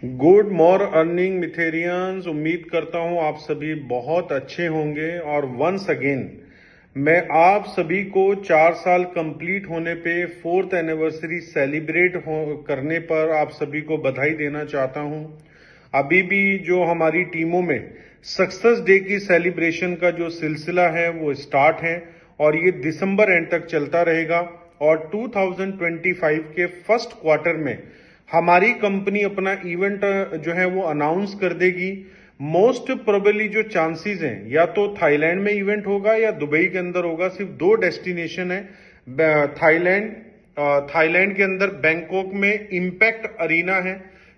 Good more earning मिथेरियंस। उम्मीद करता हूं आप सभी बहुत अच्छे होंगे। और वंस अगेन मैं आप सभी को 4 साल कंप्लीट होने पे 4th एनिवर्सरी सेलिब्रेट करने पर आप सभी को बधाई देना चाहता हूं। अभी भी जो हमारी टीमों में सक्सेस डे की सेलिब्रेशन का जो सिलसिला है वो स्टार्ट है और ये दिसंबर एंड तक चलता रहेगा। और 2025 के फर्स्ट क्वार्टर में हमारी कंपनी अपना इवेंट जो है वो अनाउंस कर देगी। मोस्ट प्रोबेबली जो चांसेस हैं या तो थाईलैंड में इवेंट होगा या दुबई के अंदर होगा। सिर्फ 2 डेस्टिनेशन है। थाईलैंड के अंदर बैंकॉक में इम्पैक्ट अरीना है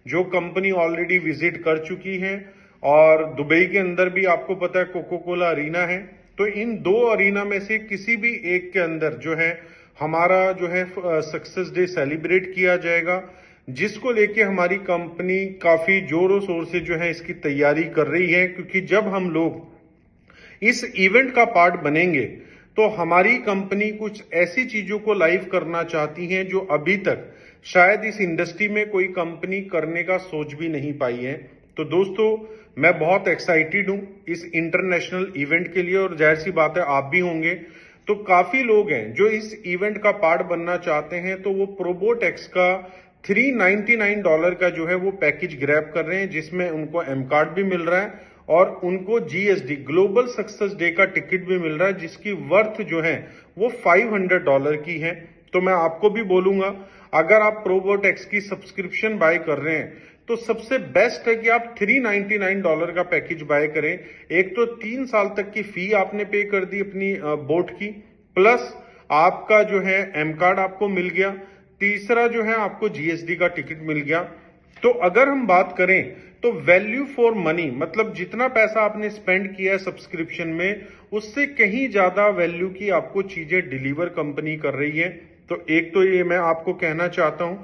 जो कंपनी ऑलरेडी विजिट कर चुकी है, और दुबई के अंदर भी आपको पता है कोको कोला अरीना है। तो इन 2 अरीना में से किसी भी एक के अंदर जो है हमारा जो है सक्सेस डे सेलिब्रेट किया जाएगा, जिसको लेके हमारी कंपनी काफी जोरों शोर से जो है इसकी तैयारी कर रही है। क्योंकि जब हम लोग इस इवेंट का पार्ट बनेंगे तो हमारी कंपनी कुछ ऐसी चीजों को लाइव करना चाहती है जो अभी तक शायद इस इंडस्ट्री में कोई कंपनी करने का सोच भी नहीं पाई है। तो दोस्तों, मैं बहुत एक्साइटेड हूं इस इंटरनेशनल इवेंट के लिए, और जाहिर सी बात है आप भी होंगे। तो काफी लोग हैं जो इस इवेंट का पार्ट बनना चाहते हैं, तो वो प्रोबोटेक्स का $399 का जो है वो पैकेज ग्रैब कर रहे हैं, जिसमें उनको एम कार्ड भी मिल रहा है और उनको GSD ग्लोबल सक्सेस डे का टिकट भी मिल रहा है, जिसकी वर्थ जो है वो $500 की है। तो मैं आपको भी बोलूंगा, अगर आप प्रोबोटेक्स की सब्सक्रिप्शन बाय कर रहे हैं तो सबसे बेस्ट है कि आप $399 का पैकेज बाय करें। एक तो 3 साल तक की फी आपने पे कर दी अपनी बोट की, प्लस आपका जो है एम कार्ड आपको मिल गया, तीसरा जो है आपको GSD का टिकट मिल गया। तो अगर हम बात करें तो वैल्यू फॉर मनी, मतलब जितना पैसा आपने स्पेंड किया है सब्सक्रिप्शन में, उससे कहीं ज्यादा वैल्यू की आपको चीजें डिलीवर कंपनी कर रही है। तो एक तो ये मैं आपको कहना चाहता हूं,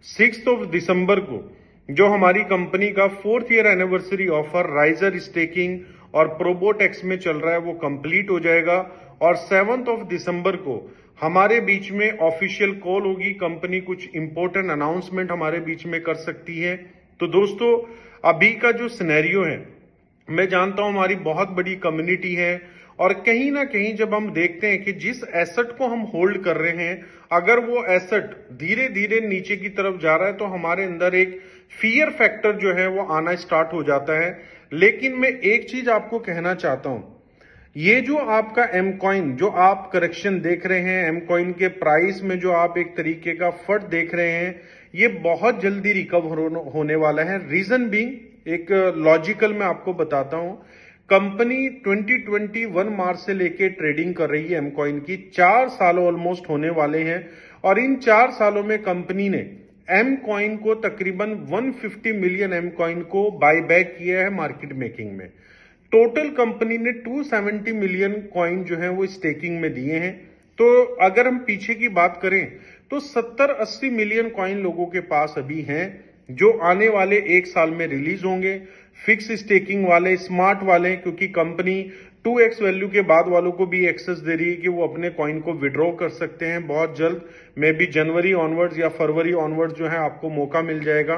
6 दिसंबर को जो हमारी कंपनी का 4th year anniversary offer riser staking और प्रोबोटेक्स में चल रहा है वो कंप्लीट हो जाएगा। और 7 दिसंबर को हमारे बीच में ऑफिशियल कॉल होगी, कंपनी कुछ इंपॉर्टेंट अनाउंसमेंट हमारे बीच में कर सकती है। तो दोस्तों, अभी का जो सिनेरियो है, मैं जानता हूं हमारी बहुत बड़ी कम्युनिटी है, और कहीं ना कहीं जब हम देखते हैं कि जिस एसेट को हम होल्ड कर रहे हैं, अगर वो एसेट धीरे धीरे नीचे की तरफ जा रहा है तो हमारे अंदर एक फियर फैक्टर जो है वो आना स्टार्ट हो जाता है। लेकिन मैं एक चीज आपको कहना चाहता हूं, ये जो आपका एम कॉइन जो आप करेक्शन देख रहे हैं, एम कॉइन के प्राइस में जो आप एक तरीके का फट देख रहे हैं, ये बहुत जल्दी रिकवर होने वाला है। रीजन बीइंग, एक लॉजिकल मैं आपको बताता हूं। कंपनी 2021 मार्च से लेके ट्रेडिंग कर रही है एम कॉइन की, 4 साल ऑलमोस्ट होने वाले हैं, और इन 4 सालों में कंपनी ने एम कॉइन को तकरीबन 150 मिलियन एम कॉइन को बाय बैक किया है मार्केट मेकिंग में। टोटल कंपनी ने 270 मिलियन कॉइन जो है वो स्टेकिंग में दिए हैं। तो अगर हम पीछे की बात करें तो 70-80 मिलियन कॉइन लोगों के पास अभी हैं, जो आने वाले 1 साल में रिलीज होंगे। फिक्स स्टेकिंग वाले, स्मार्ट वाले, क्योंकि कंपनी 2x वैल्यू के बाद वालों को भी एक्सेस दे रही है कि वो अपने कॉइन को विड्रॉ कर सकते हैं बहुत जल्द। मे बी जनवरी ऑनवर्ड्स या फरवरी ऑनवर्ड्स जो है आपको मौका मिल जाएगा।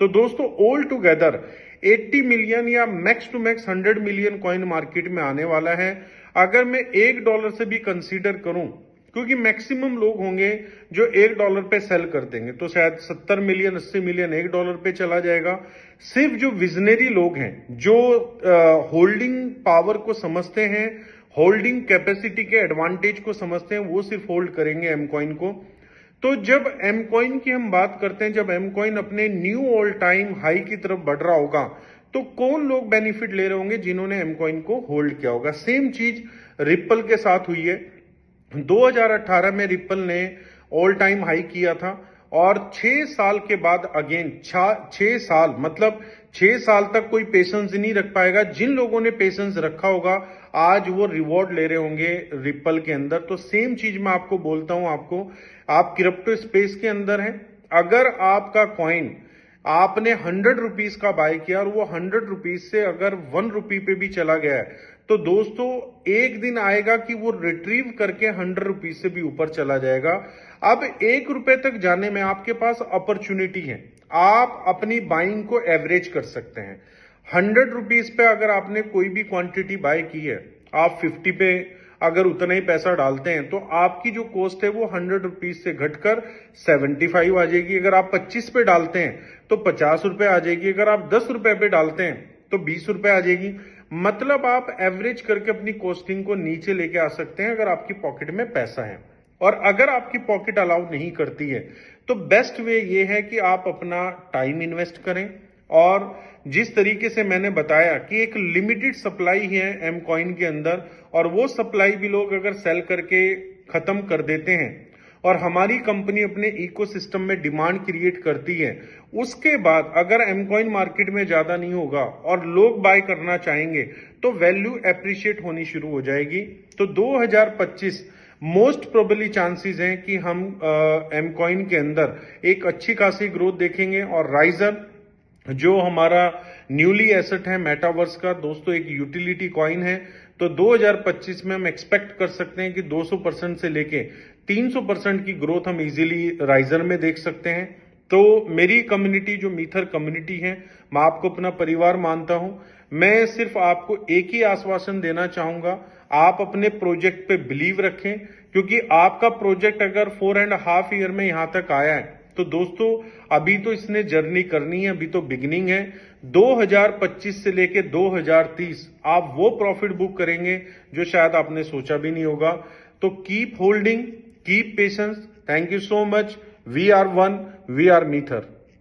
तो दोस्तों, ऑल टुगेदर 80 मिलियन या max to max 100 million coin market में आने वाला है। अगर मैं $1 से भी कंसीडर करूं, क्योंकि मैक्सिमम लोग होंगे जो $1 पे सेल कर देंगे, तो शायद 70 मिलियन 80 मिलियन $1 पे चला जाएगा। सिर्फ जो विजनरी लोग हैं, जो होल्डिंग पावर को समझते हैं, होल्डिंग कैपेसिटी के एडवांटेज को समझते हैं, वो सिर्फ होल्ड करेंगे एम कॉइन को। तो जब एम कॉइन की हम बात करते हैं, जब एम कॉइन अपने न्यू ऑल टाइम हाई की तरफ बढ़ रहा होगा, तो कौन लोग बेनिफिट ले रहे होंगे? जिन्होंने एम कॉइन को होल्ड किया होगा। सेम चीज रिपल के साथ हुई है। 2018 में रिपल ने ऑल टाइम हाई किया था, और 6 साल के बाद अगेन 6 साल, मतलब 6 साल तक कोई पेशेंस नहीं रख पाएगा। जिन लोगों ने पेशेंस रखा होगा आज वो रिवॉर्ड ले रहे होंगे रिपल के अंदर। तो सेम चीज मैं आपको बोलता हूं, आप क्रिप्टो स्पेस के अंदर हैं, अगर आपका कॉइन आपने 100 रुपीज का बाय किया और वो 100 रुपीज से अगर 1 रुपी पे भी चला गया है, तो दोस्तों एक दिन आएगा कि वो रिट्रीव करके 100 रुपीज से भी ऊपर चला जाएगा। अब 1 रुपए तक जाने में आपके पास अपॉर्चुनिटी है। आप अपनी बाइंग को एवरेज कर सकते हैं। 100 रुपीज पे अगर आपने कोई भी क्वांटिटी बाय की है, आप 50 पे अगर उतना ही पैसा डालते हैं तो आपकी जो कॉस्ट है वो 100 रुपीज से घटकर 75 आ जाएगी। अगर आप 25 पे डालते हैं तो 50 रुपए आ जाएगी। अगर आप 10 रुपए पे डालते हैं तो 20 रुपए आ जाएगी। मतलब आप एवरेज करके अपनी कॉस्टिंग को नीचे लेके आ सकते हैं अगर आपकी पॉकेट में पैसा है। और अगर आपकी पॉकेट अलाउ नहीं करती है तो बेस्ट वे ये है कि आप अपना टाइम इन्वेस्ट करें। और जिस तरीके से मैंने बताया कि एक लिमिटेड सप्लाई है एम कॉइन के अंदर, और वो सप्लाई भी लोग अगर सेल करके खत्म कर देते हैं और हमारी कंपनी अपने इकोसिस्टम में डिमांड क्रिएट करती है, उसके बाद अगर एम कॉइन मार्केट में ज्यादा नहीं होगा और लोग बाय करना चाहेंगे तो वैल्यू एप्रिशिएट होनी शुरू हो जाएगी। तो 2025 मोस्ट प्रोबेबली चांसेस हैं कि हम एम कॉइन के अंदर एक अच्छी खासी ग्रोथ देखेंगे। और राइजर जो हमारा न्यूली एसेट है मेटावर्स का, दोस्तों एक यूटिलिटी कॉइन है, तो 2025 में हम एक्सपेक्ट कर सकते हैं कि 200% से लेके 300% की ग्रोथ हम इजीली राइजर में देख सकते हैं। तो मेरी कम्युनिटी जो मीथर कम्युनिटी है, मैं आपको अपना परिवार मानता हूं। मैं सिर्फ आपको एक ही आश्वासन देना चाहूंगा, आप अपने प्रोजेक्ट पे बिलीव रखें, क्योंकि आपका प्रोजेक्ट अगर 4.5 ईयर में यहां तक आया है तो दोस्तों अभी तो इसने जर्नी करनी है, अभी तो बिगिनिंग है। 2025 से लेके 2030 आप वो प्रॉफिट बुक करेंगे जो शायद आपने सोचा भी नहीं होगा। तो keep holding, keep patience. Thank you so much. We are one, we are मीथर।